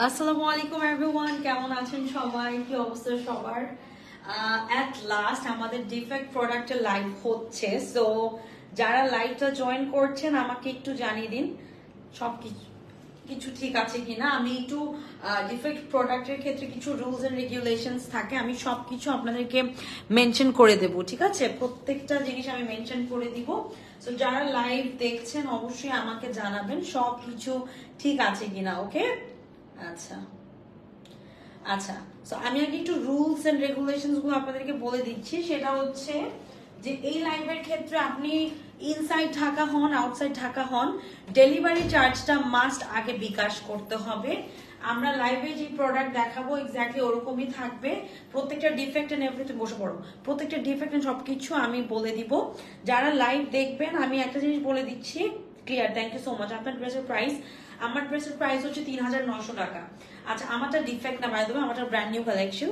আসসালামু আলাইকুম এভরিওয়ান, কেমন আছেন সবাই? কি অবস্থা সবার? অ্যাট লাস্ট আমাদের ডিফেক্ট প্রোডাক্টের লাইভ হচ্ছে। সো যারা লাইভটা জয়েন করছেন আমাকে একটু জানিয়ে দিন সব কিছু ঠিক আছে কিনা। আমি একটু ডিফেক্ট প্রোডাক্টের ক্ষেত্রে কিছু রুলস এন্ড রেগুলেশনস থাকে, আমি সবকিছু আপনাদেরকে মেনশন করে দেব, ঠিক আছে? প্রত্যেকটা জিনিস আমি মেনশন করে দিব। সো যারা লাইভ দেখছেন অবশ্যই আমাকে জানাবেন সবকিছু ঠিক আছে কিনা। ওকে, আচ্ছা আচ্ছা। সো আমি আগে একটু রুলস এন্ড রেগুলেশনস গুলো আপনাদেরকে বলে দিচ্ছি। সেটা হচ্ছে যে এই লাইভের ক্ষেত্রে আপনি ইনসাইড ঢাকা হন আউটসাইড ঢাকা হন, ডেলিভারি চার্জটা মাস্ট আগে বিকাশ করতে হবে। আমরা লাইভে যে প্রোডাক্ট দেখাবো এক্স্যাক্টলি ওরকমই থাকবে। প্রত্যেকটা ডিফেক্ট এন্ড এভরিথিং, বসে পড়ো, প্রত্যেকটা ডিফেক্ট এন্ড সবকিছু আমি বলে দিব। যারা লাইভ দেখবেন আমি একটা জিনিস বলে দিচ্ছি clear. Thank you so much. আপনার ড্রেসের প্রাইস, আমার ড্রেসের প্রাইস হচ্ছে 3900 টাকা। আচ্ছা, আমারটা ডিফেক্ট না, বাই দ্য ওয়ে আমারটা ব্র্যান্ড নিউ কালেকশন।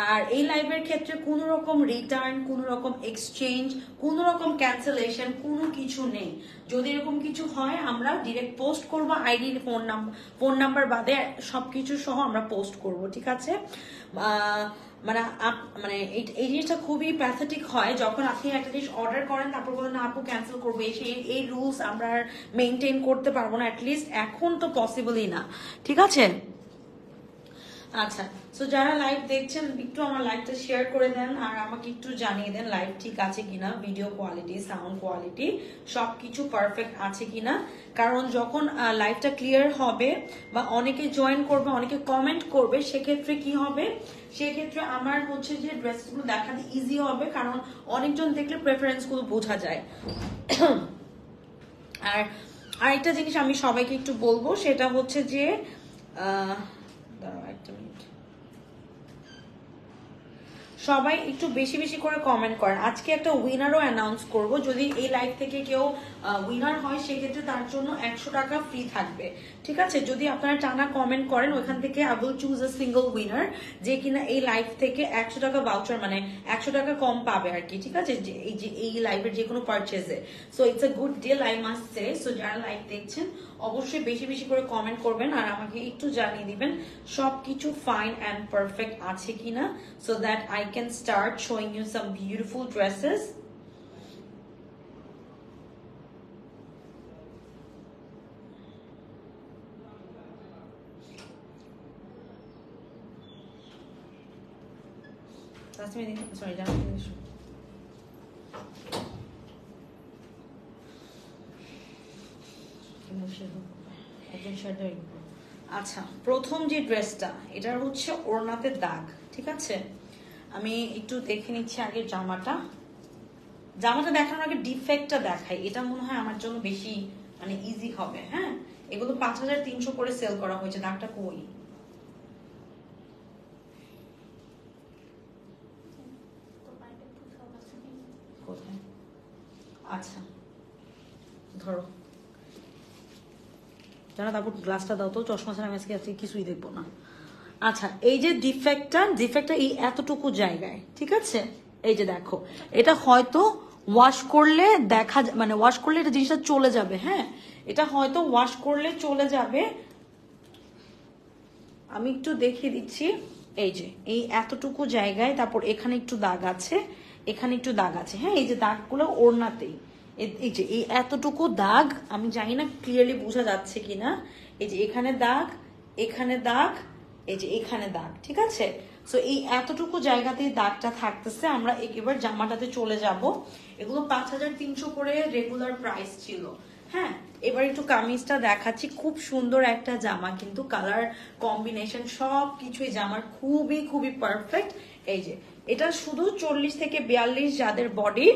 আর এই লাইভের ক্ষেত্রে কোনো রকম রিটার্ন, কোনো রকম এক্সচেঞ্জ, কোনো রকম ক্যান্সেলেশন কোনো কিছু নেই। যদি এরকম কিছু হয় আমরা ডিরেক্ট পোস্ট করব, আইডি ফোন নাম্বার বাদে সবকিছু সহ আমরা পোস্ট করব, ঠিক আছে? মানে মানে এই জিনিসটা খুবই প্যাথেটিক হয় যখন আপনি একটা জিনিস অর্ডার করেন তারপর বলেন না আপু ক্যান্সেল করবো। এই রুলস আমরা মেনটেন করতে পারবো না, অ্যাটলিস্ট এখন তো পসিবলই না, ঠিক আছে? আচ্ছা, সো যারা লাইভ দেখছেন একটু আমার লাইভটা শেয়ার করে দেন আর আমাকে একটু জানিয়ে দেন লাইভ ঠিক আছে কিনা, ভিডিও কোয়ালিটি, সাউন্ড কোয়ালিটি সবকিছু পারফেক্ট আছে কিনা। কারণ যখন লাইভটা ক্লিয়ার হবে বা অনেকে জয়েন করবে, অনেকে কমেন্ট করবে, সেক্ষেত্রে কি হবে, সেক্ষেত্রে আমার হচ্ছে যে ড্রেসগুলো দেখাতে ইজি হবে, কারণ অনেকজন দেখলে প্রেফারেন্সগুলো বোঝা যায়। আর আরেকটা জিনিস আমি সবাইকে একটু বলবো, সেটা হচ্ছে যে দাঁড়াও একটা মিনিট, সবাই একটু বেশি বেশি করে কমেন্ট করেন। আজকে একটা উইনারও অ্যানাউন্স করব, যদি এই লাইভ থেকে কেউ উইনার হয় সেক্ষেত্রে তার জন্য 100 টাকা ফ্রি থাকবে, ঠিক আছে? যদি আপনারা টানা কমেন্ট করেন ওইখান থেকে I will choose a single winner, যে কিনা এই লাইভ থেকে 100 টাকা ভাউচার, মানে 100 টাকা কম পাবে আর কি, ঠিক আছে? এই লাইভের যে কোনো পারচেজে। So it's a good deal I must say. So যারা লাইভ দেখছেন অবশ্যই বেশি বেশি করে কমেন্ট করবেন আর আমাকে একটু জানিয়ে দিবেন সবকিছু ফাইন অ্যান্ড পারফেক্ট আছে কিনা, so that I can start showing you some beautiful dresses. Sorry, আচ্ছা, প্রথম যে ড্রেসটা এটার হচ্ছে ওড়নাতে দাগ, ঠিক আছে? আমি একটু দেখে নিচ্ছি আগে জামাটা দেখানোর আগে ডিফেক্টটা দেখাই, এটা মনে হয় আমার জন্য বেশি মানে ইজি হবে। হ্যাঁ, এগুলো 5300 করে সেল করা হয়েছে। দাগটা কই? কোথায়? আচ্ছা ধরো জানা, তারপর গ্লাসটা দাও তো, চশমা ছাড়া আমি আজকে কিছুই দেখবো না। আচ্ছা, এই যে ডিফেক্টটা এই এতটুকু জায়গায়, ঠিক আছে? এই যে দেখো, এটা হয়তো ওয়াশ করলে মানে ওয়াশ করলে এটা জিনিসটা চলে যাবে। হ্যাঁ, এটা হয়তো ওয়াশ করলে চলে যাবে। আমি একটু দেখিয়ে দিচ্ছি। এই যে এই এতটুকু জায়গায়, তারপর এখানে একটু দাগ আছে, এখানে একটু দাগ আছে। হ্যাঁ, এই যে দাগগুলো ওড়নাতেই, এই যে এই এতটুকু দাগ, আমি জানি না ক্লিয়ারলি বোঝা যাচ্ছে কিনা। এই যে এখানে দাগ, এখানে দাগ, এই যে এখানে দাগ, ঠিক আছে? সো এই এতটুকু জায়গাতেই দাগটা থাকতেছে। আমরা একেবারে জামাটাতে চলে যাব। এগুলো 5300 করে রেগুলার প্রাইস ছিল। হ্যাঁ, এবার একটু কামিজটা দেখাচ্ছি। খুব সুন্দর একটা জামা, কিন্তু কালার কম্বিনেশন সব কিছুই জামার খুবই খুবই পারফেক্ট। এই যে এটা শুধু 40 থেকে 42 যাদের বডি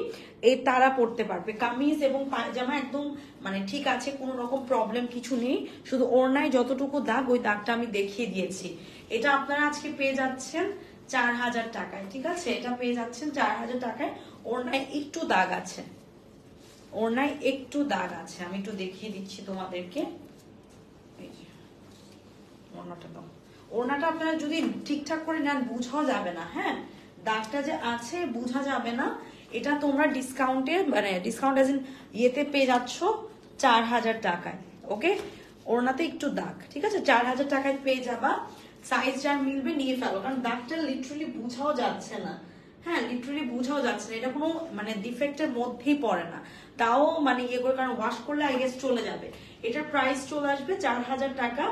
এই তারা পড়তে পারবে। কামিজ এবং পায়জামা একদম মানে ঠিক আছে, কোনো রকম প্রবলেম কিছু নেই। শুধু ওড়নায় যতটুকু দাগ, ওই দাগটা আমি দেখিয়ে দিয়েছি। এটা আপনারা আজকে পেয়ে যাচ্ছেন 4000 টাকায়, ঠিক আছে? এটা পেয়ে যাচ্ছেন 4000 টাকায়। ওড়নায় একটু দাগ আছে, ওড়নায় একটু দাগ আছে, আমি একটু দেখিয়ে দিচ্ছি তোমাদেরকে। এই যে ওড়নাটা দাও, ওড়নাটা আপনারা যদি ঠিকঠাক করে নেন বোঝাও যাবে না। হ্যাঁ, দাগটা যে আছে বোঝা যাবে না। এটা তোমরা ডিসকাউন্টে, মানে ডিসকাউন্ট এজ ইন ইয়েতে পেয়ে যাচ্ছ 4000 টাকায়। ওকে, ওড়নাতে একটু দাগ, ঠিক আছে? 4000 টাকায় পেয়ে যাবা। সাইজ যার মিলবে নিয়ে ফেলো, কারণ দাগটা লিটারালি বুঝাও যাচ্ছে না। হ্যাঁ, লিটারালি বুঝাও যাচ্ছে না, এটা কোনো মানে ডিফেক্টের মধ্যেই পড়ে না। তাও মানে ইয়ে করে, কারণ ওয়াশ করলে আই গেস চলে যাবে। এটার প্রাইস চলে আসবে 4000 টাকা।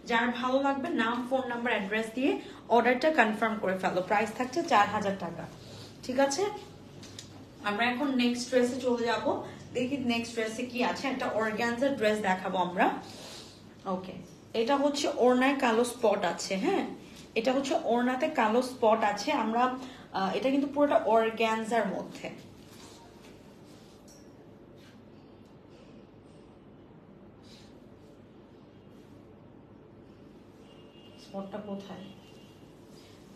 যার ভালো লাগবে নাম, ফোন নাম্বার, অ্যাড্রেস দিয়ে অর্ডারটা কনফার্ম করে ফেলো। প্রাইস থাকছে 4000 টাকা, ঠিক আছে? আমরা এখন নেক্সট ড্রেসে চলে যাব। দেখি নেক্সট ড্রেসে কি আছে। একটা অর্গানজার ড্রেস দেখাবো আমরা। ওকে, এটা হচ্ছে ওড়নায় কালো স্পট আছে। হ্যাঁ, এটা হচ্ছে ওড়নাতে কালো স্পট আছে। আমরা এটা কিন্তু পুরোটা অর্গানজার মধ্যে। স্পটটা কোথায়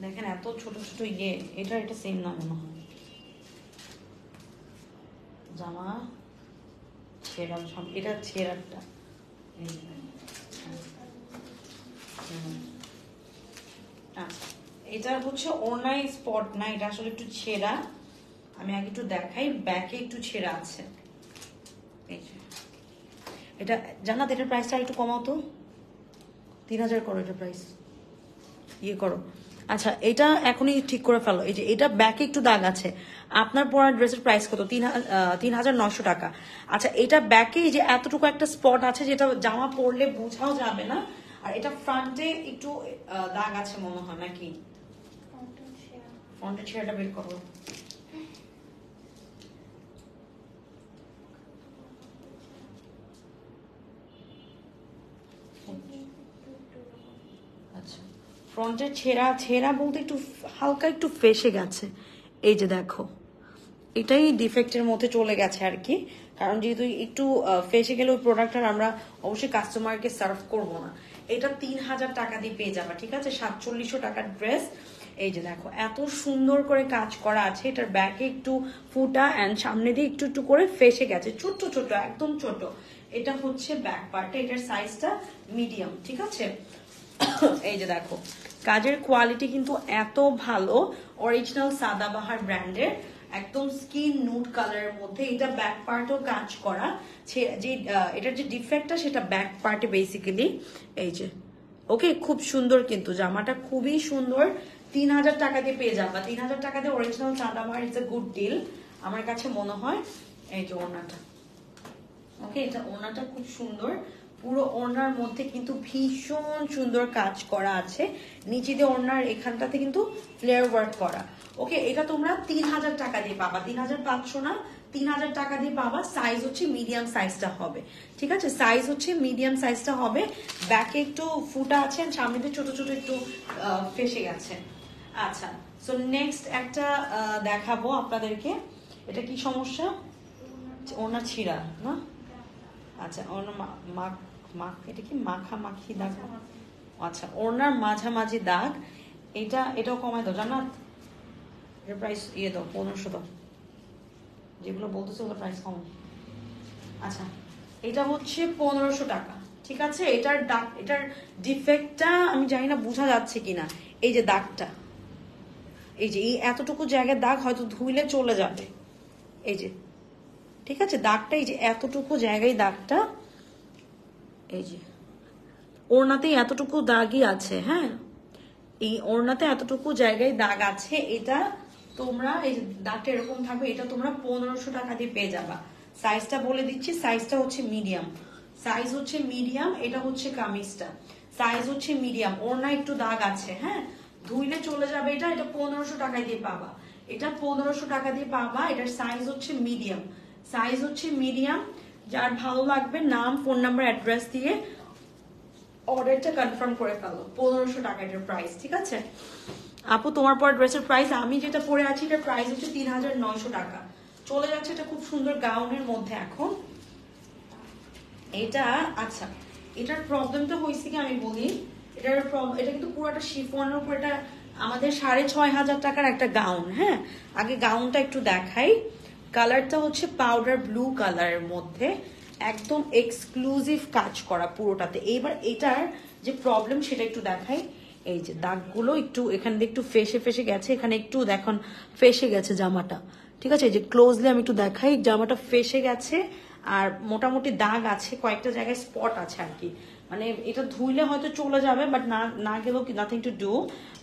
দেখেন, এত ছোট ছোট ইয়ে। এটা সেম না মনে হয়। জামা ছেঁড়া, এটা ছেঁড়ারটা। আচ্ছা, এটা হচ্ছে ওড়নায় স্পট না, এটা আসলে একটু ছেঁড়া। আমি আগে একটু দেখাই, ব্যাকে একটু ছেঁড়া আছে। এই যে এটা জানাত, এটার প্রাইসটা একটু কমাও তো, 3000 করো এটা প্রাইস, ইয়ে করো। আচ্ছা, এটা এখনই ঠিক করে ফেলো। এই যে এটা ব্যাকে একটু দাগ আছে। আপনার পরা ড্রেসের প্রাইস কত? 3900 টাকা। আচ্ছা, এটা ব্যাকে এই যে এতটুকু একটা স্পট আছে, যেটা জামা পরলে বোঝাও যাবে না। আর এটা ফ্রন্টে একটু দাগ আছে মনে হয়, নাকি? ফ্রন্টের ছেঁড়াটা বের করো। আচ্ছা, ফ্রন্টের ছেঁড়া বলতে একটু হালকা একটু ফেসে গেছে। এই যে দেখো, এটাই ডিফেক্টের মধ্যে চলে গেছে আর কি। কারণ যেহেতু একটু ফেসে গেলে ওই প্রোডাক্টটা আমরা অবশ্যই কাস্টমারকে সার্ভ করব না। এটা 3000 টাকা দিয়ে পেয়ে যাবা, ঠিক আছে? 4700 টাকার ড্রেস। এই যে দেখো, এত সুন্দর করে কাজ করা আছে। এটার ব্যাকে একটু ফুটা অ্যান্ড সামনে দিয়ে একটু একটু করে ফেসে গেছে, ছোট ছোট, একদম ছোট। এটা হচ্ছে ব্যাক পার্টে, এটার সাইজটা মিডিয়াম, ঠিক আছে? এই যে দেখো, কাজের কোয়ালিটি কিন্তু এত ভালো। অরিজিনাল সাদাবাহার ব্র্যান্ডের, একদম স্কিন নুড কালারের মধ্যে। এটা ব্যাক পার্টও কাজ করা। যে এটার যে ডিফেক্টটা সেটা ব্যাক পার্টে বেসিক্যালি। এই যে ওকে, খুব সুন্দর কিন্তু জামাটা, খুবই সুন্দর। 3000 টাকা দিয়ে পেয়ে যাবা। 3000 টাকা দিয়ে অরিজিনাল সাদাবাহার, ইটস এ গুড ডিল আমার কাছে মনে হয়। এই যে ওড়নাটা, ওকে, এটা ওড়নাটা খুব সুন্দর। পুরো ওড়নার মধ্যে কিন্তু ভীষণ সুন্দর কাজ করা আছে। নিচে দিয়ে ওড়নার এখানটাতে কিন্তু ফ্লেয়ার ওয়ার্ক করা। ওকে, এটা তোমরা 3000 টাকা দিয়ে পাবা। 3500 না, 3000 টাকা দিয়ে পাবা। সাইজ হচ্ছে মিডিয়াম সাইজটা হবে, ঠিক আছে? সাইজ হচ্ছে মিডিয়াম সাইজটা হবে। ব্যাকে একটু ফুটা আছে, সামনে দিয়ে ছোট ছোট একটু ফেসে গেছে। আচ্ছা, সো নেক্সট একটা দেখাবো আপনাদেরকে। এটা কি সমস্যা? ওড়না ছিঁড়া না? আচ্ছা, ওড়না এটা কি মাখামাখি দাগ? আচ্ছা, ওড়নার মাঝামাঝি দাগ। এটাও কমায় দাও জানাত। এর প্রাইস ইয়ে দাও, 1500 দাও। যেগুলো বলতেছে ওগুলো প্রাইস কম। আচ্ছা, এটা হচ্ছে 1500 টাকা, ঠিক আছে? এটার ডিফেক্টটা আমি জানি না বোঝা যাচ্ছে কিনা। এই যে দাগটা, এই যে এই এতটুকু জায়গায় দাগ, হয়তো ধুইলে চলে যাবে। এই যে, ঠিক আছে, দাগটা এই যে এতটুকু জায়গায় দাগটা। এই যে ওড়নাতে এতটুকু দাগই আছে। হ্যাঁ, এই ওড়নাতে এতটুকু জায়গায় দাগ আছে। এটা তোমরা, এই দাগটা এরকম থাকবে, এটা তোমরা 1500 টাকা দিয়ে পেয়ে যাবা। সাইজটা বলে দিচ্ছি, সাইজটা হচ্ছে মিডিয়াম। সাইজ হচ্ছে মিডিয়াম। এটা হচ্ছে কামিজটা, সাইজ হচ্ছে মিডিয়াম। ওড়না একটু দাগ আছে, হ্যাঁ, ধুইলে চলে যাবে। এটা 1500 টাকা দিয়ে পাবা। এটা 1500 টাকা দিয়ে পাবা। এটার সাইজ হচ্ছে মিডিয়াম, সাইজ হচ্ছে মিডিয়াম। যার ভালো লাগবে নাম, ফোন নাম্বার, অ্যাড্রেস দিয়ে অর্ডারটা কনফার্ম করে ফেলো। 1500 টাকা এটার প্রাইস, ঠিক আছে? আপু, তোমার পর ড্রেসের প্রাইস, আমি যেটা পরে আছি এটার প্রাইস হচ্ছে 3900 টাকা। চলে যাচ্ছে, এটা খুব সুন্দর গাউনের মধ্যে এখন এটা। আচ্ছা, এটার প্রবলেমটা হয়েছে কি আমি বলি। এটা কিন্তু পুরোটা শিফনের উপর। এটা আমাদের 6500 টাকার একটা গাউন। হ্যাঁ, আগে গাউনটা একটু দেখাই। কালারটা হচ্ছে পাউডার ব্লু কালারের মধ্যে, একদম এক্সক্লুসিভ কাজ করা পুরোটাতে। এইবার এটার যে প্রবলেম সেটা একটু দেখাই। এই যে দাগগুলো একটু এখান দিয়ে একটু ফেসে গেছে, এখানে একটু দেখুন ফেসে গেছে জামাটা, ঠিক আছে? এই যে ক্লোজলি আমি একটু দেখাই, জামাটা ফেসে গেছে আর মোটামুটি দাগ আছে, কয়েকটা জায়গায় স্পট আছে আর কি। মানে এটা ধুইলে হয়তো চলে যাবে, বাট না না গেলেও নাথিং টু ডু।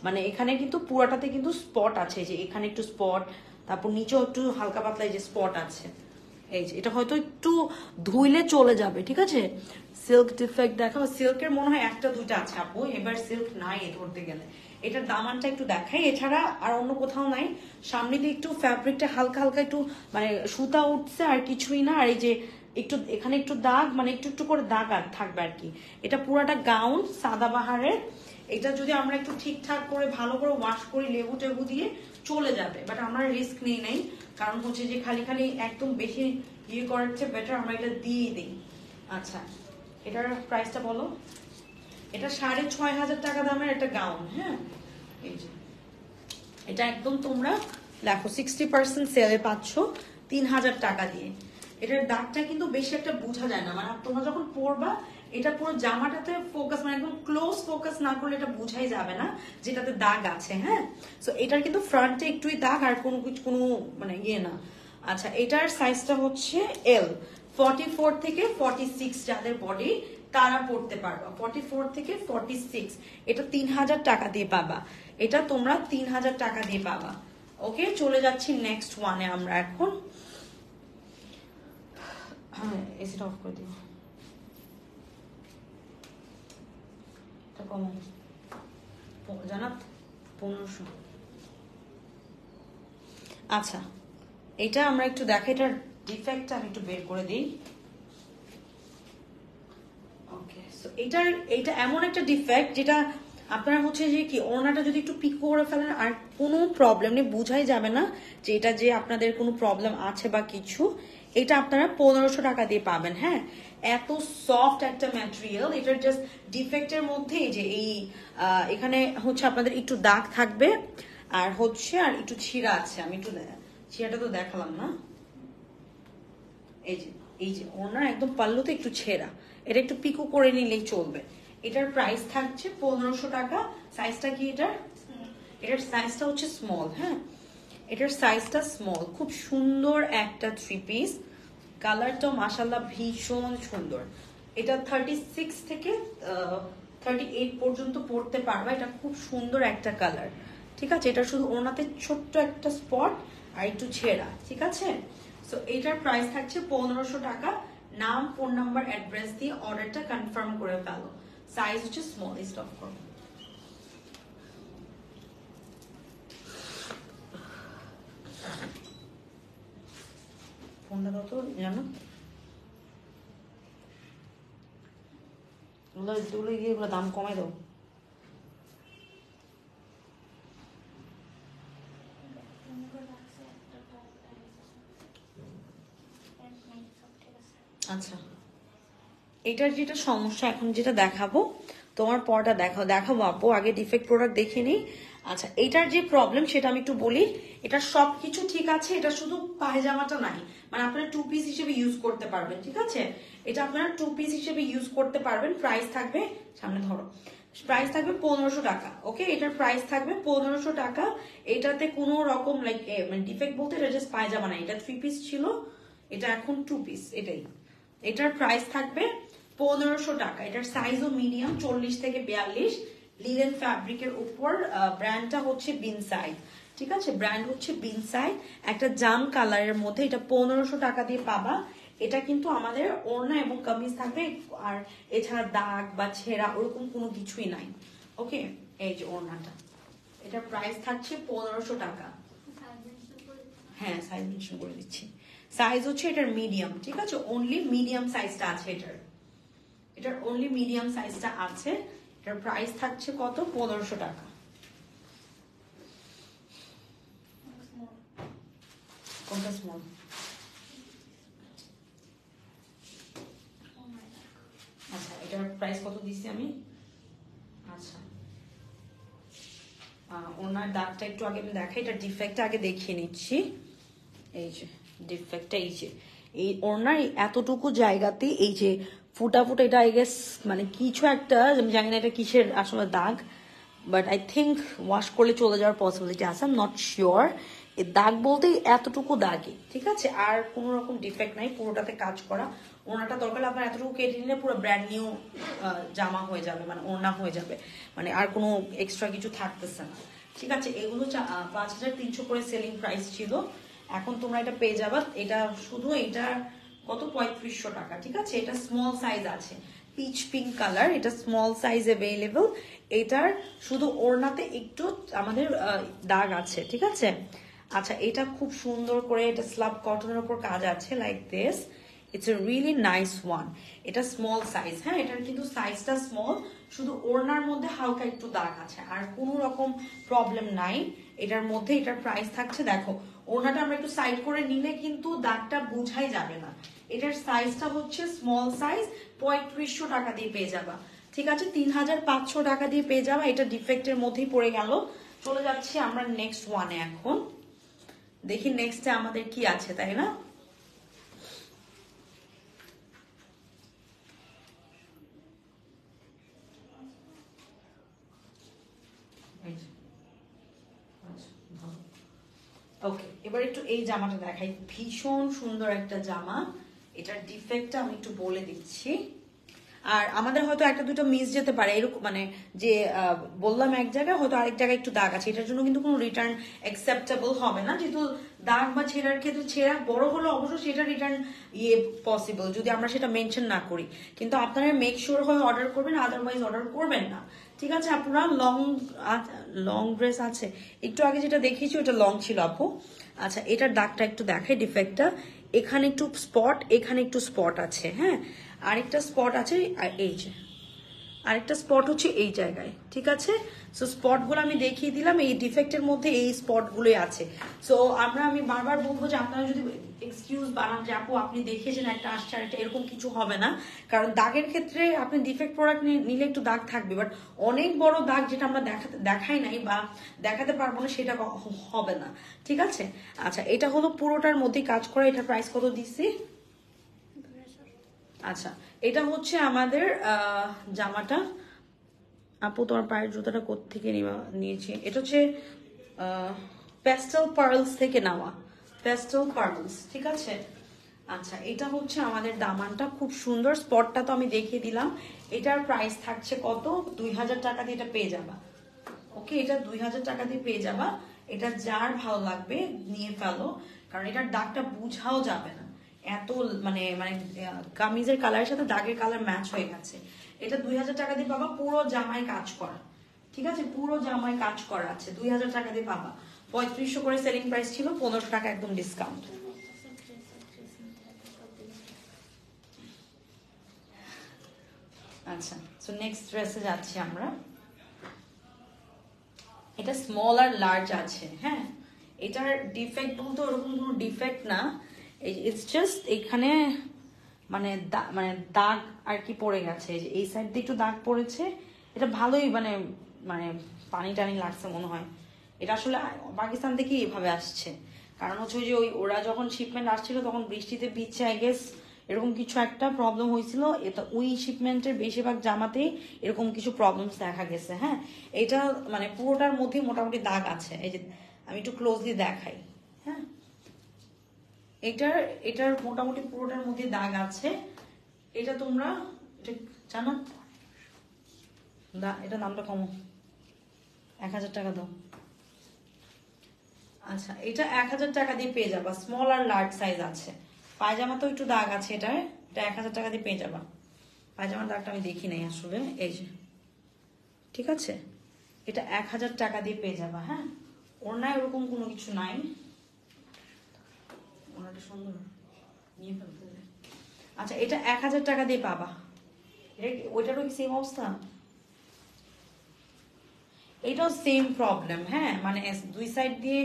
মানে এখানে কিন্তু পুরাটাতে কিন্তু স্পট আছে, যে এখানে একটু স্পট, তারপর নিচেও একটু হালকা পাতলা যে স্পট আছে। এই যে এটা হয়তো একটু ধুইলে চলে যাবে, ঠিক আছে। সিল্ক ডিফেক্ট দেখাও, সিল্কের মনে হয় একটা দুইটা আছে আপু, এবার সিল্ক নাই ধরতে গেলে। এটার দামানটা একটু দেখাই, এছাড়া আর অন্য কোথাও নাই। সামনে দিয়ে একটু ফ্যাব্রিকটা হালকা হালকা একটু মানে সুতা উঠছে, আর কিছুই না। আর এই যে একটু এখানে একটু দাগ, মানে একটু একটু করে দাগ আর থাকবে আর কি। এটা পুরাটা গাউন সাদাবাহারের। এটা যদি আমরা একটু ঠিকঠাক করে ভালো করে ওয়াশ করি লেবু টেবু দিয়ে চলে যাবে, বাট আমরা রিস্ক নেই নাই, কারণ হচ্ছে যে খালি খালি একদম বেশি ইয়ে করার চেয়ে বেটার আমরা এটা দিয়ে দিই। আচ্ছা, এটার প্রাইসটা বলো। এটা 6,500 টাকা দামের একটা গাউন। হ্যাঁ, এই যে এটা একদম তোমরা দেখো 60% সেলে পাচ্ছ 3,000 টাকা দিয়ে। এটার দাগটা কিন্তু বেশি একটা বোঝা যায় না, মানে তোমরা যখন পরবা এটা পুরো জামাটাতে ফোকাস, মানে একদম ক্লোজ ফোকাস না করলে এটা বোঝাই যাবে না যেটাতে দাগ আছে। হ্যাঁ, সো এটার কিন্তু ফ্রন্টে একটুই দাগ, আর কোনো মানে ইয়ে না। আচ্ছা, এটার সাইজটা হচ্ছে এল, 44 থেকে 46 যাদের বডি তারা পড়তে পারবা, 44 থেকে 46। এটা 3,000 টাকা দিয়ে পাবা, এটা তোমরা 3,000 টাকা দিয়ে পাবা। ওকে, চলে যাচ্ছি নেক্সট ওয়ানে আমরা এখন। হ্যাঁ, এসিটা অফ করে দিও, এটা কম জানাত 1500। আচ্ছা, এটা আমরা একটু দেখে, এটার ডিফেক্টটা আমি একটু বের করে দিই। ওকে, সো এটা এমন একটা ডিফেক্ট যেটা আপনারা হচ্ছে যে কি ওড়নাটা যদি একটু পিক করে ফেলেন আর কোনো প্রবলেম নেই, বুঝাই যাবে না যে এটা যে আপনাদের কোনো প্রবলেম আছে বা কিছু। এটা আপনারা 1500 টাকা দিয়ে পাবেন। হ্যাঁ, এত সফট একটা ম্যাটেরিয়াল। এটার জাস্ট ডিফেক্টের মধ্যে যে এই এখানে হচ্ছে আপনাদের একটু দাগ থাকবে, আর হচ্ছে আর একটু ছিঁড়া আছে। আমি একটু ছিঁড়াটা তো দেখালাম না। এই যে ওনার একদম পাল্লুতে একটু ছেঁড়া, এটা একটু পিকো করে নিলেই চলবে। এটার প্রাইস থাকছে 1500 টাকা। সাইজটা কি এটার সাইজটা হচ্ছে স্মল। হ্যাঁ, এটার সাইজটা স্মল। খুব সুন্দর একটা থ্রি পিস, কালারটাও মাশাল্লাহ ভীষণ সুন্দর। এটা 36 থেকে 38 পর্যন্ত পরতে পারবা। এটা খুব সুন্দর একটা কালার, ঠিক আছে। এটা শুধু ওনাতে ছোট্ট একটা স্পট আর একটু ছেঁড়া, ঠিক আছে। সো এটার প্রাইস থাকছে 1500 টাকা। নাম, ফোন নাম্বার, অ্যাড্রেস দিয়ে অর্ডারটা কনফার্ম করে ফেলো। সাইজ হচ্ছে স্মল, স্টপ করো। ফোনটা দাও তো, জানো ওগুলো গিয়ে এগুলো দাম কমাই দাও। আচ্ছা, এটার যেটা সমস্যা এখন যেটা দেখাবো, তোমার পরটা দেখাবো আপু, আগে ডিফেক্ট প্রোডাক্ট দেখে নিই। আচ্ছা, এটার যে প্রবলেম সেটা আমি একটু বলি। এটা সবকিছু ঠিক আছে, এটা শুধু পায়জামাটা নাই, মানে আপনারা 2 পিস হিসেবে ইউজ করতে পারবেন, ঠিক আছে। এটা আপনারা 2 পিস হিসেবে ইউজ করতে পারবেন। প্রাইস থাকবে, সামনে ধরো, প্রাইস থাকবে 1500 টাকা। ওকে, এটার প্রাইস থাকবে 1500 টাকা। এটাতে কোনো রকম লাইক মানে ডিফেক্ট বলতে এটা জাস্ট পায়জামা নাই, এটা 3 পিস ছিল, এটা এখন 2 পিস, এটাই। এটার প্রাইস থাকবে 1500 টাকা। এটার সাইজও মিডিয়াম, 40 থেকে 42, লিনেন ফ্যাব্রিকের উপর। ব্র্যান্ডটা হচ্ছে বিনসাইড, ঠিক আছে। ব্র্যান্ড হচ্ছে বিনসাইড, একটা জাম কালারের মধ্যে। এটা 1500 টাকা দিয়ে পাবা। এটা কিন্তু আমাদের ওড়না এবং কামিজ থাকবে, আর এছাড়া দাগ বা ছেঁড়া ওরকম কোনো কিছুই নাই। ওকে, এই যে ওড়নাটা, এটার প্রাইস থাকছে 1500 টাকা। হ্যাঁ, সাইজ মেনশন করে দিচ্ছি। সাইজ হচ্ছে এটার মিডিয়াম, ঠিক আছে। অনলি মিডিয়াম সাইজটা আছে এটার অনলি মিডিয়াম সাইজটা আছে। এটার প্রাইস থাকছে কত? 1500 টাকা। কোনটা স্মল? আচ্ছা, এটার প্রাইস কত দিছি আমি? আচ্ছা, ওনার দাগটা একটু আগে আমি দেখাই, এটা ডিফেক্টটা আগে দেখিয়ে নিচ্ছি। এই যে ডিফেক্টটা, এই যে এই ওনার এতটুকু জায়গাতে এই যে ফুটা ফুটা, এটা আই গেস মানে কিছু একটা, আমি জানি না এটা কিসের আসলে দাগ, বাট আই থিঙ্ক ওয়াশ করলে চলে যাওয়ার পসিবিলিটি আছে, আই এম নট শিওর। এই দাগ বলতে এতটুকু দাগই, ঠিক আছে, আর কোনো রকম ডিফেক্ট নাই, পুরোটাতে কাজ করা। ওড়নাটা দরকার আপনার এতটুকু কেটে নিলে পুরো ব্র্যান্ড নিউ জামা হয়ে যাবে, মানে ওড়না হয়ে যাবে, মানে আর কোনো এক্সট্রা কিছু থাকতেছে না, ঠিক আছে। এগুলো 5300 করে সেলিং প্রাইস ছিল, এখন তোমরা এটা পেয়ে যাবা, এটা শুধু এটা কত 3500 টাকা, ঠিক আছে। এটা স্মল সাইজ আছে, পিচ পিঙ্ক কালার, এটা স্মল সাইজ অ্যাভেলেবল। এটার শুধু ওড়নাতে একটু আমাদের দাগ আছে, ঠিক আছে। আচ্ছা, এটা খুব সুন্দর করে এটা স্লাব কটনের উপর কাজ আছে, like this. It's a really nice one. এটা স্মল সাইজ, হ্যাঁ, এটার কিন্তু সাইজটা স্মল, শুধু ওড়নার মধ্যে হালকা একটু দাগ আছে, আর কোনো রকম প্রবলেম নাই এটার মধ্যে। এটার প্রাইস থাকছে, দেখো ওড়নাটা আমরা একটু সাইড করে নিলে কিন্তু দাগটা বোঝাই যাবে না। এটার সাইজটা হচ্ছে স্মল সাইজ, 3500 টাকা দিয়ে পেয়ে যাবা, ঠিক আছে। 3500 টাকা দিয়ে পেয়ে যাবা, এটা ডিফেক্টের মধ্যেই পড়ে গেল। চলে যাচ্ছি আমরা নেক্সট ওয়ানে, এখন দেখি নেক্সটে আমাদের কি আছে, তাই না। ওকে, এবার একটু এই জামাটা দেখাই, ভীষণ সুন্দর একটা জামা। এটার ডিফেক্টটা আমি একটু বলে দিচ্ছি, আর আমাদের হয়তো একটা দুটো মিস যেতে পারে, এরকম মানে যে বললাম এক জায়গায় হয়তো আরেক জায়গায় একটু দাগ আছে, এটার জন্য কিন্তু কোনো রিটার্ন অ্যাকসেপ্টেবল হবে না, যেহেতু দাগ বা ছেঁড়ার ক্ষেত্রে ছেঁড়া বড় হলে অবশ্য সেটা রিটার্ন পসিবল, যদি আমরা সেটা মেনশন না করি। কিন্তু আপনারা মেক শিওর হয়ে অর্ডার করবেন, আদারওয়াইজ অর্ডার করবেন না, ঠিক আছে। আপনারা লং ড্রেস আছে, একটু আগে যেটা দেখিয়েছি ওটা লং ছিল আপু। আচ্ছা, এটার দাগটা একটু দেখাই, ডিফেক্টটা এখানে একটু স্পট, এখানে একটু স্পট আছে, হ্যাঁ, আরেকটা স্পট আছে এই যে, আরেকটা স্পট হচ্ছে এই জায়গায়, ঠিক আছে। সো স্পটগুলো আমি দেখিয়ে দিলাম, এই ডিফেক্টের মধ্যে এই স্পটগুলোই আছে। সো আমি বারবার বলবো যে আপনারা যদি এক্সকিউজ বানান যে আপু আপনি দেখিয়েছেন একটা আসছে আর একটা, এরকম কিছু হবে না, কারণ দাগের ক্ষেত্রে আপনি ডিফেক্ট প্রোডাক্ট নিলে একটু দাগ থাকবে, বাট অনেক বড় দাগ যেটা আমরা দেখাই নাই বা দেখাতে পারবো না সেটা হবে না, ঠিক আছে। আচ্ছা, এটা হলো পুরোটার মধ্যেই কাজ করা। এটার প্রাইস কত দিচ্ছি? আচ্ছা, এটা হচ্ছে আমাদের জামাটা। আপু তোমার পায়ের জুতাটা কোত্থেকে নিয়েছি? এটা হচ্ছে প্যাস্টেল পার্লস থেকে নেওয়া, প্যাস্টেল পার্লস, ঠিক আছে। আচ্ছা, এটা হচ্ছে আমাদের দামানটা, খুব সুন্দর, স্পটটা তো আমি দেখিয়ে দিলাম। এটার প্রাইস থাকছে কত? 2000 টাকা দিয়ে এটা পেয়ে যাবা। ওকে, এটা 2000 টাকা দিয়ে পেয়ে যাবা। এটা যার ভালো লাগবে নিয়ে ফেলো, কারণ এটার দাগটা বুঝাও যাবে না, এত মানে মানে কামিজের কালারের সাথে দাগের কালার ম্যাচ হয়ে গেছে। এটা 2000 টাকা দিয়ে পাবা, পুরো জামায় কাজ করা, ঠিক আছে, পুরো জামায় কাজ করা আছে, 2000 টাকা দিয়ে পাবা। 3500 করে সেলিং প্রাইস ছিল, 1500 টাকা একদম ডিসকাউন্ট। আচ্ছা, সো নেক্সট ড্রেসে যাচ্ছি আমরা। এটা স্মল আর লার্জ আছে, হ্যাঁ। এটার ডিফেক্ট বলতে ওরকম কোনো ডিফেক্ট না, ইটস জাস্ট এখানে মানে মানে দাগ আর কি পড়ে গেছে, এই সাইড দিয়ে একটু দাগ পড়েছে। এটা ভালোই মানে মানে পানি টানি লাগছে মনে হয়। এটা আসলে পাকিস্তান থেকে এইভাবে আসছে, কারণ হচ্ছে ওই যে ওরা যখন শিপমেন্ট আসছিল তখন বৃষ্টিতে ভিজছে, আই গেস এরকম কিছু একটা প্রবলেম হয়েছিল। এটা ওই শিপমেন্টের বেশিরভাগ জামাতেই এরকম কিছু প্রবলেমস দেখা গেছে, হ্যাঁ। এটা মানে পুরোটার মধ্যে মোটামুটি দাগ আছে, এই যে আমি একটু ক্লোজলি দেখাই, হ্যাঁ। এটার মোটামুটি পুরোটার মধ্যে দাগ আছে। এটা তোমরা এটা জানো, এটা নামটা কমো, 1000 টাকা দাও। আচ্ছা, এটা 1000 টাকা দিয়ে পেয়ে যাবা, স্মল আর লার্জ সাইজ আছে। পায়জামা তো একটু দাগ আছে, এটা 1000 টাকা দিয়ে পেয়ে যাবা। পায়জামার দাগটা আমি দেখি নাই আসলে, এই যে, ঠিক আছে। এটা 1000 টাকা দিয়ে পেয়ে যাবা, হ্যাঁ। ওড়নায় ওরকম কোনো কিছু নাই, ওড়নাটা সুন্দর নিয়ে ফেলতে। আচ্ছা, এটা 1000 টাকা দিয়ে পাবা। ওইটারও কি সেম অবস্থা? এটাও সেম প্রবলেম, হ্যাঁ, মানে দুই সাইড দিয়ে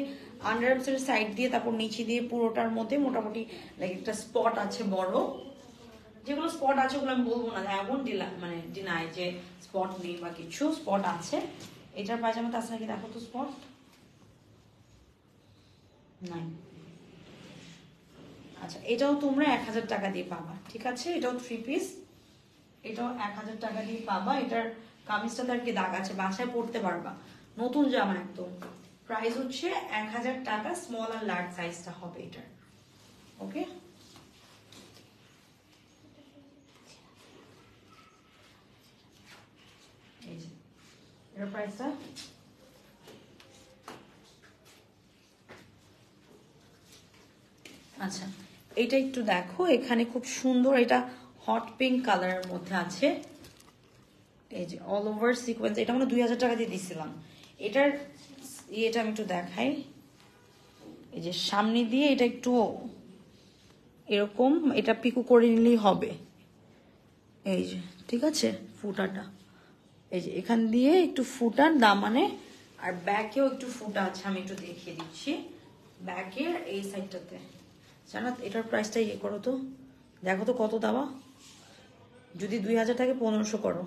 আন্ডারআর্মসের সাইড দিয়ে তারপর নিচে দিয়ে পুরোটার মধ্যে মোটামুটি লাইক একটা স্পট আছে বড়। যেগুলো স্পট আছে ওগুলো আমি বলবো না, এমন মানে ডিনাই যে স্পট নেই বা কিছু, স্পট আছে। এটার পায়জামাতে আছে নাকি দেখো তো স্পট, নাই। আচ্ছা, এটাও তোমরা 1000 টাকা দিয়ে পাবা, ঠিক আছে। এটাও 3 পিস, এটাও 1000 টাকা দিয়ে পাবা। এটার কামিজটা তার কি দাগ আছে, বাসায় পড়তে পারবা, নতুন জামা একদম। প্রাইস হচ্ছে 1000 টাকা, স্মল আর লার্জ সাইজটা হবে এটার। ওকে, এই যে এটার প্রাইসটা। আচ্ছা, এটা একটু দেখো, এখানে খুব সুন্দর, এটা হট পিঙ্ক কালারের মধ্যে আছে। এই যে অল ওভার সিকোয়েন্স, এটা মানে 2000 টাকা দিয়ে দিছিলাম। এটার এটা আমি একটু দেখাই, এই যে সামনে দিয়ে এটা একটু এরকম, এটা পিকু করে নিলেই হবে। এই যে ঠিক আছে, ফুটাটা এই যে এখান দিয়ে একটু ফুটার দামানে, আর ব্যাকেও একটু ফুটা আছে, আমি একটু দেখিয়ে দিচ্ছি। ব্যাকের এই সাইডটাতে জানা, এটার প্রাইসটা ইয়ে করো তো, দেখো তো কত দাবা। যদি 2000 টাকা 1500 করো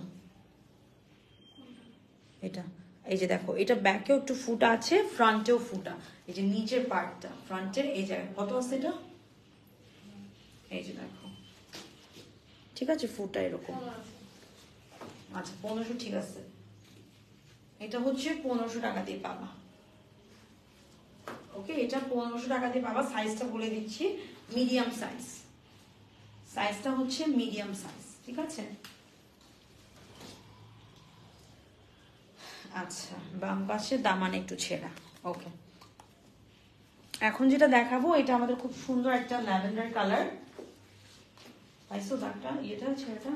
এটা। এই যে দেখো, এটা ব্যাকেও একটু ফুটা আছে, ফ্রন্টেও ফুটা। এই যে নিচের পার্টটা, ফ্রন্টের এই জায়গায় কত আছে এটা, এই যে দেখো, ঠিক আছে, ফুটা এরকম। আচ্ছা 1500, ঠিক আছে, এটা হচ্ছে 1500 টাকা দিয়ে পাবা। ওকে, এটা 1500 টাকা দিয়ে পাবা। সাইজটা বলে দিচ্ছি, মিডিয়াম সাইজ, সাইজটা হচ্ছে মিডিয়াম সাইজ, ঠিক আছে। আচ্ছা, বাম পাশে দামান একটু ছেঁড়া। ওকে, এখন যেটা দেখাবো এটা আমাদের খুব সুন্দর একটা ল্যাভেন্ডার কালার। পাইছো দাগটা, এটা ছেঁড়াটা,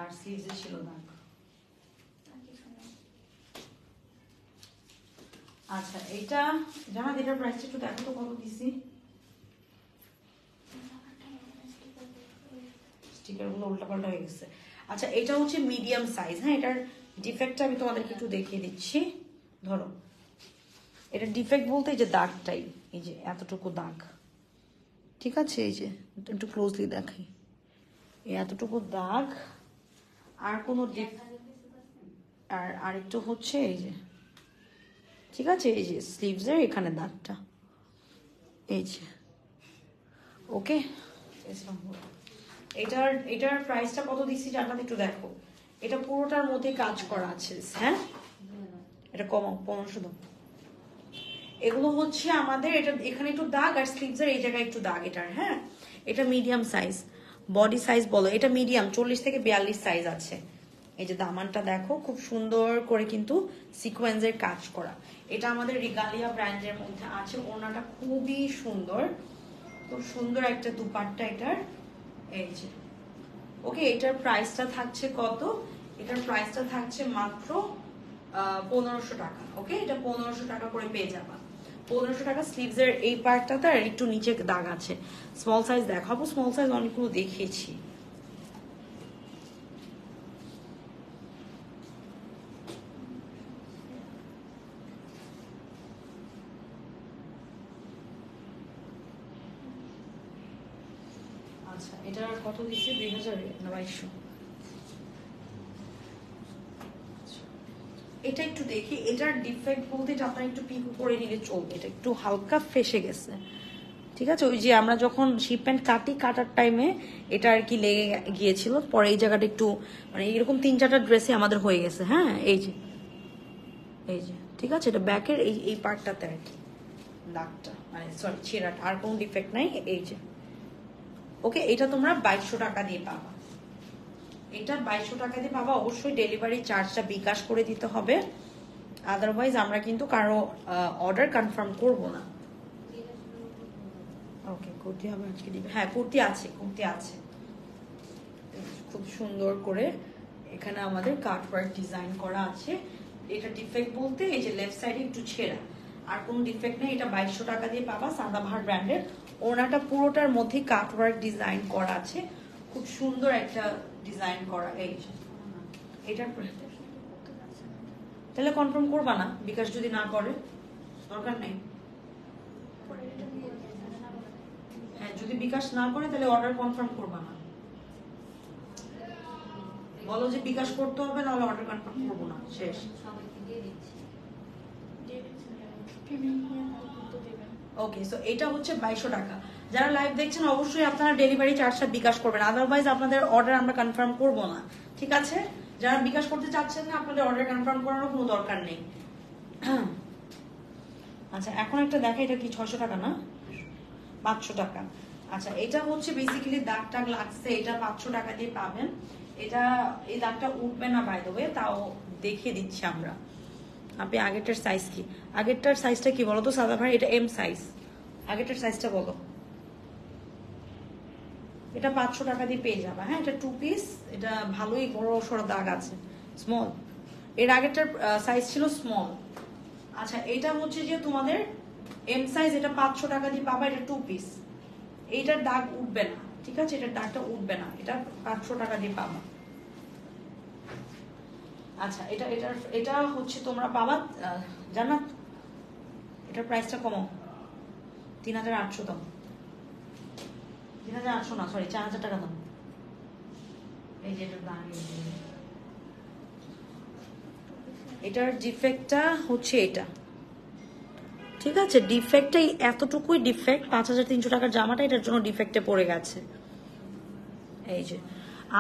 আর স্লিভসে ছিল দাগ। আচ্ছা, এটা জানা, এটার প্রাইসটা একটু দেখো তো কত দিছি। স্টিকার গুলো উল্টাপাল্টা হয়ে গেছে। আচ্ছা, এটা হচ্ছে মিডিয়াম সাইজ। হ্যাঁ, এটার ডিফেক্টটা আমি তোমাদেরকে একটু দেখিয়ে দিচ্ছি। ধরো, এটা ডিফেক্ট বলতে এই যে দাগটাই, এই যে এতটুকু দাগ, ঠিক আছে। এই যে একটু ক্লোজলি দেখাই, এই এতটুকু দাগ, আর কোনো আর আরেকটু হচ্ছে এই যে, ঠিক আছে, এই যে স্লিভসের এখানে দাগটা, এই যে। ওকে, এটার প্রাইসটা কত দিচ্ছি জানলাম একটু দেখো। এটা পুরোটার মধ্যে কাজ করা আছে। হ্যাঁ, এটা কমাও, 1500 দাও। এগুলো হচ্ছে আমাদের, এটা এখানে একটু দাগ, আর স্লিভসের এই জায়গায় একটু দাগ এটার। হ্যাঁ, এটা মিডিয়াম সাইজ, বডি সাইজ বলো, এটা মিডিয়াম 40 থেকে 42 সাইজ আছে। এই যে দামানটা দেখো, খুব সুন্দর করে কিন্তু সিকোয়েন্সের কাজ করা। এটা আমাদের রিগালিয়া ব্র্যান্ডের মধ্যে আছে। ওনাটা খুবই সুন্দর, খুব সুন্দর একটা দুপাট্টা এটার। এই যে ওকে, এটার প্রাইসটা থাকছে কত? এটার প্রাইসটা থাকছে মাত্র 1500 টাকা। ওকে, এটা 1500 টাকা করে পেয়ে যাবা। 1500 টাকা। স্লিভসের এই পার্টটাতে আর একটু নিচে দাগ আছে। স্মল সাইজ দেখাবো, স্মল সাইজ অনেকগুলো দেখিয়েছি। আচ্ছা, এটা কত দিচ্ছে? 2000 না 2200? এটা একটু দেখি, এটার ডিফেক্ট বলতে এটা আপনার একটু পিকু করে নিলে চলবে। এটা একটু হালকা ফেসে গেছে, ঠিক আছে। ওই যে আমরা যখন শিপমেন্ট কাটার টাইমে এটা আর কি লেগে গিয়েছিল, পরে এই জায়গাটা একটু মানে এরকম 3-4টা ড্রেসে আমাদের হয়ে গেছে। হ্যাঁ, এই যে ঠিক আছে, এটা ব্যাকের এই পার্টটাতে আর কি দাগটা, মানে সরি ছেঁড়াটা, আর কোনো ডিফেক্ট নাই। এই যে ওকে, এটা তোমরা 2200 টাকা দিয়ে পাবা। এটা 2200 টাকা দিয়ে পাবা। অবশ্যই ডেলিভারি চার্জটা বিকাশ করে দিতে হবে, আদারওয়াইজ আমরা কিন্তু কারো অর্ডার কনফার্ম করব না। ওকে, কুর্তি হবে আজকে দিবে। হ্যাঁ, কুর্তি আছে, কুর্তি আছে খুব সুন্দর করে। এখানে আমাদের কাটওয়ার্ক ডিজাইন করা আছে। এটা ডিফেক্ট বলতে এই যে লেফট সাইডে একটু ছেঁড়া, আর কোনো ডিফেক্ট নেই। এটা 2200 টাকা দিয়ে পাবা, সাদাবাহার ব্র্যান্ডের। ওনাটা পুরোটার মধ্যে কাটওয়ার্ক ডিজাইন করা আছে, খুব সুন্দর একটা ডিজাইন করা। এই যে এটার তাহলে কনফার্ম করবা না, বিকাশ যদি না করে? দরকার নেই। হ্যাঁ, যদি বিকাশ না করে তাহলে অর্ডার কনফার্ম করবা না। বলো যে বিকাশ করতে হবে, নাহলে অর্ডার কনফার্ম করবো না, শেষ। ওকে, সো এটা হচ্ছে 2200 টাকা। যারা লাইভ দেখছেন অবশ্যই আপনারা ডেলিভারি চার্জটা বিকাশ করবেন, আদারওয়াইজ আপনাদের অর্ডার আমরা কনফার্ম করব না, ঠিক আছে? যারা বিকাশ করতে চাচ্ছেন না আপনাদের অর্ডার কনফার্ম করানোর কোনো দরকার নেই। আচ্ছা এখন একটা দেখা, এটা কি 600 টাকা না 500 টাকা? আচ্ছা এটা হচ্ছে বেসিক্যালি দাগ টাগ লাগছে, এটা 500 টাকা দিয়ে পাবেন। এটা এই দাগটা উঠবে না বাই দ্য ওয়ে, তাও দেখিয়ে দিচ্ছি আমরা। আপনি আগেরটার সাইজ কি, আগেরটার সাইজটা কি বলো তো সাদা ভাই? এটা এম সাইজ, আগেরটার সাইজটা বলো। এটা 500 টাকা দিয়ে পেয়ে যাবে। হ্যাঁ এটা 2 পিস, এটা ভালোই বড় সড়ো দাগ আছে, স্মল। এর আগেরটার সাইজ ছিল স্মল। আচ্ছা এটা হচ্ছে যে তোমাদের এম সাইজ, এটা 500 টাকা দিয়ে পাবা, এটা 2 পিস। এইটার দাগ উঠবে না, ঠিক আছে? এটার দাগটা উঠবে না, এটা 500 টাকা দিয়ে পাবা। আচ্ছা এটা হচ্ছে তোমরা পাবা জান্নাত, এটার প্রাইসটা কমো, 3800 দাম, 3800 না সরি 4000 টাকা দাম। এই যে এটার দাম, এটার ডিফেক্টটা হচ্ছে এটা, ঠিক আছে? ডিফেক্টটাই এতটুকুই ডিফেক্ট, 5300 টাকার জামাটা এটার জন্য ডিফেক্টে পড়ে গেছে। এই যে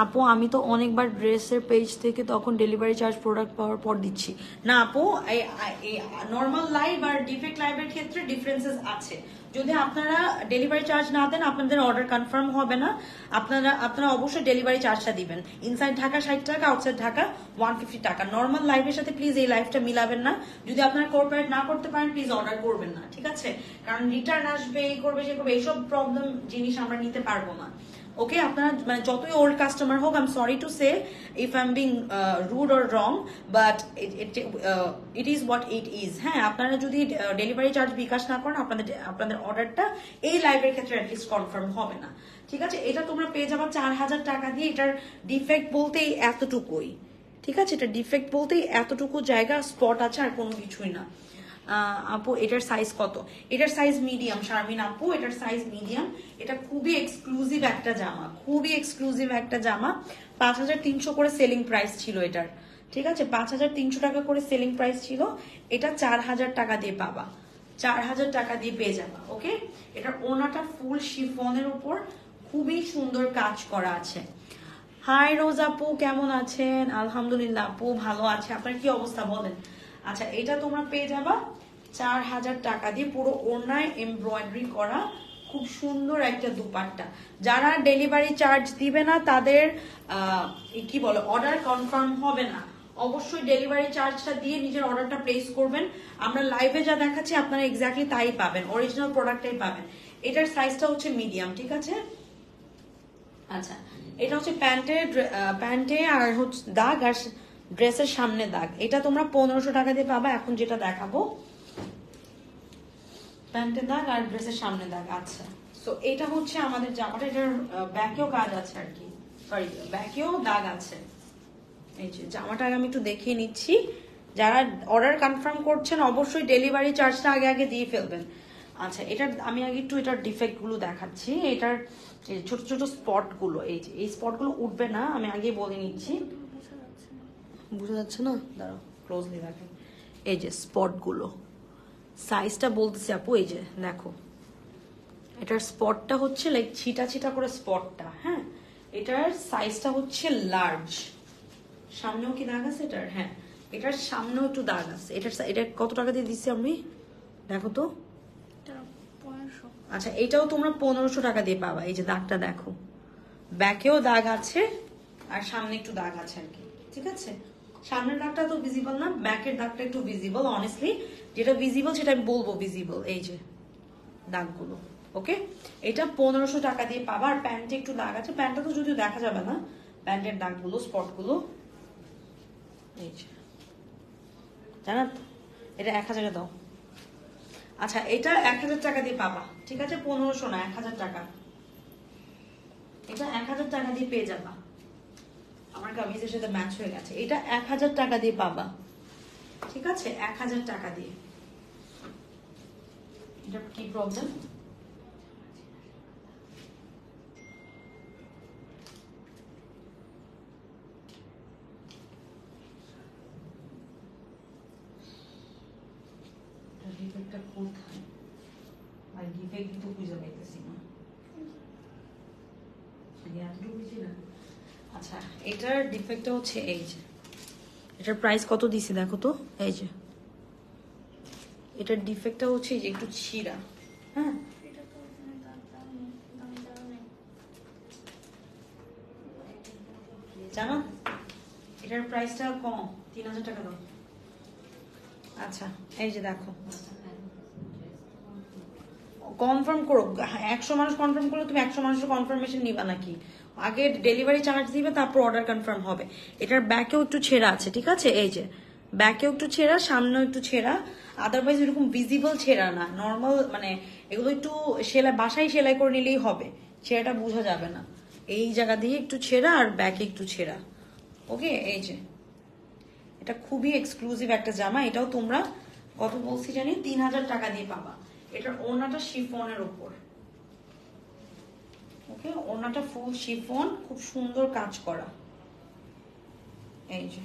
আপু আমি তো অনেকবার ড্রেসের পেজ থেকে তখন ডেলিভারি চার্জ প্রোডাক্ট পাওয়ার পর দিচ্ছি না আপু। নর্মাল লাইভ আর ডিফেক্ট লাইভের ক্ষেত্রে ডিফারেন্সেস আছে। যদি আপনারা ডেলিভারি চার্জ না দেন আপনাদের অর্ডার কনফার্ম হবে না। আপনারা অবশ্যই ডেলিভারি চার্জটা দিবেন। ইনসাইড ঢাকা 60 টাকা, আউটসাইড ঢাকা 150 টাকা। নর্মাল লাইভের সাথে প্লিজ এই লাইভটা মিলাবেন না। যদি আপনারা কোঅপারেট না করতে পারেন প্লিজ অর্ডার করবেন না, ঠিক আছে? কারণ রিটার্ন আসবে, এই করবে সে করবে, এইসব প্রবলেম জিনিস আমরা নিতে পারবো না। ওকে আপনারা মানে যতই ওল্ড কাস্টমার হোক, I am sorry to say if I am being rude or wrong, but it is what it is. হ্যাঁ আপনারা যদি ডেলিভারি চার্জ বিকাশ না করেন আপনাদের অর্ডারটা এই লাইভের ক্ষেত্রে অ্যাটলিস্ট কনফার্ম হবে না, ঠিক আছে? এটা তোমরা পেয়ে যাবা 4000 টাকা দিয়ে। এটার ডিফেক্ট বলতেই এতটুকুই, ঠিক আছে? এটা ডিফেক্ট বলতেই এতটুকু জায়গা স্পট আছে, আর কোনো কিছুই না। আপু এটার সাইজ কত? এটার সাইজ মিডিয়াম শারমিন আপু, এটার সাইজ মিডিয়াম। এটা খুবই এক্সক্লুসিভ একটা জামা, খুবই এক্সক্লুসিভ একটা জামা। 5300 করে সেলিং প্রাইস ছিল এটার, ঠিক আছে? 5300 টাকা করে সেলিং প্রাইস ছিল। এটা 4000 টাকা দিয়ে পাবা, 4000 টাকা দিয়ে পেয়ে যাবা। ওকে এটার ওনাটা ফুল শিফনের উপর খুবই সুন্দর কাজ করা আছে। হাই রোজ আপু কেমন আছেন? আলহামদুলিল্লাহ আপু ভালো আছে, আপনার কি অবস্থা বলেন? আচ্ছা এটা তোমরা পেয়ে যাবা 4000 টাকা দিয়ে, পুরো ওড়নায় এমব্রয়ডারি করা খুব সুন্দর একটা দুপাট্টা। যারা ডেলিভারি চার্জ দিবে না তাদের কি বলে অর্ডার কনফার্ম হবে না। অবশ্যই ডেলিভারি চার্জটা দিয়ে নিজের অর্ডারটা প্লেস করবেন। আমরা লাইভে যা দেখাচ্ছি আপনারা এক্স্যাক্টলি তাই পাবেন, অরিজিনাল প্রোডাক্টটাই পাবেন। এটার সাইজটা হচ্ছে মিডিয়াম, ঠিক আছে? আচ্ছা এটা হচ্ছে প্যান্টে আর হচ্ছে দাগ, আর ড্রেসের সামনে দাগ। এটা তোমরা 1500 টাকা দিয়ে পাবা। এখন যেটা দেখাবো প্যান্টে দাগ আর ড্রেসের সামনে দাগ। আচ্ছা সো এটা হচ্ছে আমাদের জামাটা, এটার ব্যাকেও কাজ আছে আর কি, সরি ব্যাকেও দাগ আছে। এই যে জামাটা আমি একটু দেখিয়ে নিচ্ছি। যারা অর্ডার কনফার্ম করছেন অবশ্যই ডেলিভারি চার্জটা আগে আগে দিয়ে ফেলবেন। আচ্ছা এটার আমি আগে একটু এটার ডিফেক্ট গুলো দেখাচ্ছি। এটার ছোট ছোট স্পট গুলো, এই যে এই স্পট গুলো উঠবে না, আমি আগে বলে নিচ্ছি। বুঝা যাচ্ছে না, দাঁড়াও ক্লোজলি দেখেন। এই যে স্পট গুলো, সাইজটা বলতেছি আপু, এই যে দেখো এটার স্পটটা হচ্ছে লাইক ছিটা ছিটা করে স্পটটা। হ্যাঁ এটার সাইজটা হচ্ছে লার্জ। সামনেও কি দাগ আছে এটার? হ্যাঁ এটার সামনেও একটু দাগ আছে। এটা কত টাকা দিয়ে দিচ্ছি আমি দেখো তো? আচ্ছা এটাও তোমরা 1500 টাকা দিয়ে পাবা। এই যে দাগটা দেখো, ব্যাকেও দাগ আছে আর সামনে একটু দাগ আছে আর কি, ঠিক আছে? সামনের দাগটা তো ভিজিবল না, ব্যাকের দাগটা একটু ভিজিবল। অনেস্টলি যেটা ভিজিবল সেটা আমি বলবো ভিজিবল, এই যে দাগগুলো। ওকে এটা 1500 টাকা দিয়ে পাবা। আর প্যান্টে একটু দাগ আছে, প্যান্টটা তো যদিও দেখা যাবে না, প্যান্টের দাগগুলো স্পটগুলো এই যে জানা। এটা 1000 দাও। আচ্ছা এটা 1000 টাকা দিয়ে পাবা, ঠিক আছে? 1500 না 1000 টাকা। এটা 1000 টাকা দিয়ে পেয়ে যাবা। আমার কামিজের সাথে ম্যাচ হয়ে গেছে। এটা 1000 টাকা দিয়ে পাবা, ঠিক আছে? 1000 টাকা দিয়ে। এটা কি প্রবলেম? ডিফেক্টটা কোথায়? আর ডিফেক্ট তো খুঁজে পাইতেছি না। আচ্ছা, এটার ডিফেক্টটা হচ্ছে এই যে, এটার প্রাইস কত দিছি দেখো তো, এই যে এটার ডিফেক্টটা হচ্ছে এই যে একটু ছিঁড়া। হ্যাঁ, জানো এটার প্রাইসটা কম, 3000 টাকা দাও। আচ্ছা, এই যে দেখো, কনফার্ম করো। 100 মানুষ কনফার্ম করলে তুমি 100 মানুষের কনফার্মেশন নিবা নাকি? আগে ডেলিভারি চার্জ দিবে, তারপর অর্ডার কনফার্ম হবে। এটার ব্যাকেও একটু ছেঁড়া আছে, ঠিক আছে? এই যে ব্যাকেও একটু ছেঁড়া, সামনেও একটু ছেঁড়া, আদারওয়াইজ এরকম ভিজিবল ছেঁড়া না, নর্মাল মানে এগুলো একটু সেলাই, বাসায় সেলাই করে নিলেই হবে, ছেঁড়াটা বোঝা যাবে না। এই জায়গা দিয়ে একটু ছেঁড়া আর ব্যাকে একটু ছেঁড়া। ওকে, এই যে এটা খুবই এক্সক্লুসিভ একটা জামা। এটাও তোমরা কত বলছি জানি, 3000 টাকা দিয়ে পাবা। এটার ওড়নাটা শিফনের উপর। ওকে, ওড়নাটা ফুল শিফন, খুব সুন্দর কাজ করা। এই যে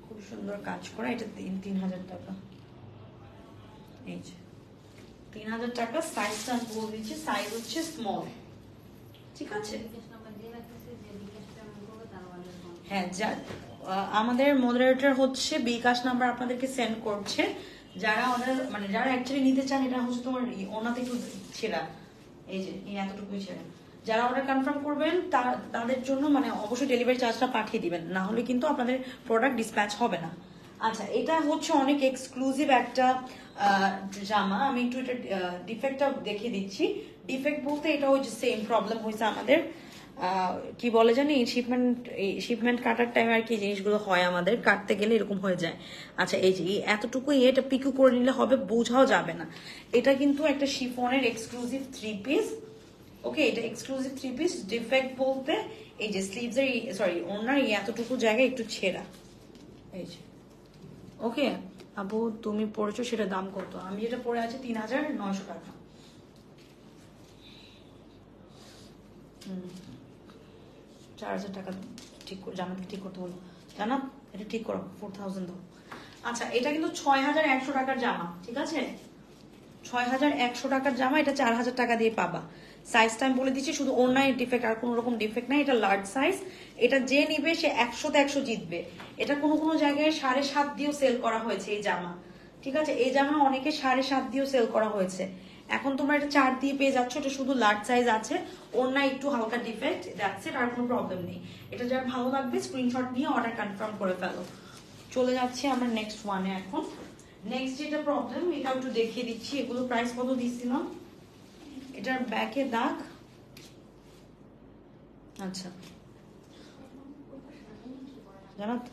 খুব সুন্দর কাজ করা। এটা 3000 টাকা। এই যে 3000 টাকা। সাইজটা আমি বলে দিচ্ছি, সাইজ হচ্ছে স্মল, ঠিক আছে? হ্যাঁ, আমাদের মডারেটর হচ্ছে বিকাশ নাম্বার আপনাদেরকে সেন্ড করছে। যারা অর্ডার মানে যারা অ্যাকচুয়ালি নিতে চান, এটা হচ্ছে তোমার ওনাতে একটু ছেঁড়া, এই যে এই এতটুকুই ছেঁড়া। যারা অর্ডার কনফার্ম করবেন তাদের জন্য মানে অবশ্যই ডেলিভারি চার্জটা পাঠিয়ে দিবেন, না হলে কিন্তু আপনাদের প্রোডাক্ট ডিসপ্যাচ হবে না। আচ্ছা, এটা হচ্ছে অনেক এক্সক্লুসিভ একটা জামা। আমি একটু এটা ডিফেক্টটা দেখিয়ে দিচ্ছি। ডিফেক্ট বলতে এটা ওই যে সেম প্রবলেম হয়েছে আমাদের, কি বলে জানি, শিপমেন্ট কাটার টাইম আর কি জিনিসগুলো হয়, আমাদের কাটতে গেলে এরকম হয়ে যায়। আচ্ছা, এই যে এতটুকু এটা পিকু করে নিলে হবে, বোঝাও যাবে না। এটা কিন্তু একটা শিফনের এক্সক্লুসিভ 3 পিস। ওকে, এটা এক্সক্লুসিভ 3 পিস। ডিফেক্ট বলতে এই যে স্লিভস এর, সরি ওনার এতটুকু জায়গায় একটু ছেঁড়া, এই যে। ওকে আপু, তুমি পড়েছো, সেটা দাম কত? আমি যেটা পড়ে আছে 3900 টাকা। 4000 টাকা ঠিক জামাতে ঠিক করতে বলো, জানা এটা ঠিক করো, 4000 দাও। আচ্ছা, এটা কিন্তু 6100 টাকার জামা, ঠিক আছে? 6100 টাকার জামা, এটা 4000 টাকা দিয়ে পাবা। সাইজটা আমি বলে দিচ্ছি, শুধু ওড়নায় ডিফেক্ট, আর কোনো রকম ডিফেক্ট নাই। এটা লার্জ সাইজ। এটা যে নিবে সে 100তে 100 জিতবে। এটা কোনো কোনো জায়গায় 7.5 দিয়েও সেল করা হয়েছে এই জামা, ঠিক আছে? এই জামা অনেকে 7.5 দিয়েও সেল করা হয়েছে। এখন তোমরা এটা 4 দিয়ে পেয়ে যাচ্ছ। এটা শুধু লার্জ সাইজ আছে, ওড়না একটু হালকা ডিফেক্ট, দ্যাটস ইট, আর কোনো প্রবলেম নেই। এটা যার ভালো লাগবে স্ক্রিনশট নিয়ে অর্ডার কনফার্ম করে ফেলো। চলে যাচ্ছি আমরা নেক্সট ওয়ানে। এখন নেক্সট যেটা প্রবলেম, এটা একটু দেখিয়ে দিচ্ছি। এগুলো প্রাইস কত দিচ্ছিলাম? এটার ব্যাকে দাগ, আচ্ছা জানো তো,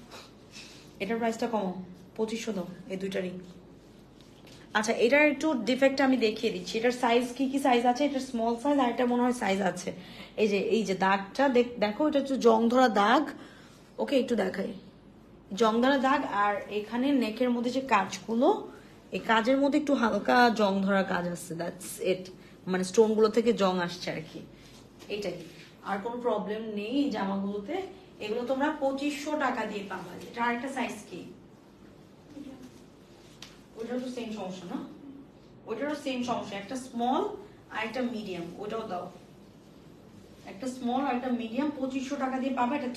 এটার প্রাইসটা কম, 2500 দাও এই দুইটারই। আচ্ছা, এটার একটু ডিফেক্ট আমি দেখিয়ে দিচ্ছি। এটার সাইজ কি কি সাইজ আছে? এটার স্মল সাইজ, আর এটা মনে হয় সাইজ আছে। এই যে দাগটা দেখো, এটা হচ্ছে জং ধরা দাগ। ওকে, একটু দেখাই, জং ধরা দাগ। আর এখানে নেকের মধ্যে যে কাজগুলো, এই কাজের মধ্যে একটু হালকা জং ধরা কাজ আছে, দ্যাটস ইট, মানে স্টোন গুলো থেকে জং আসছে আর কি, এইটাই। আর কোনো প্রবলেম নেই এই জামাগুলোতে। এগুলো তোমরা 2500 টাকা দিয়ে পাবা। এটা আরেকটা সাইজ কি, ওইটাও তো সেম সমস্যা না? ওইটারও সেম সমস্যা, একটা স্মল আর একটা মিডিয়াম। ওইটাও দাও, একটা স্মল আর একটা মিডিয়াম, 2500 টাকা দিয়ে পাবা। এটা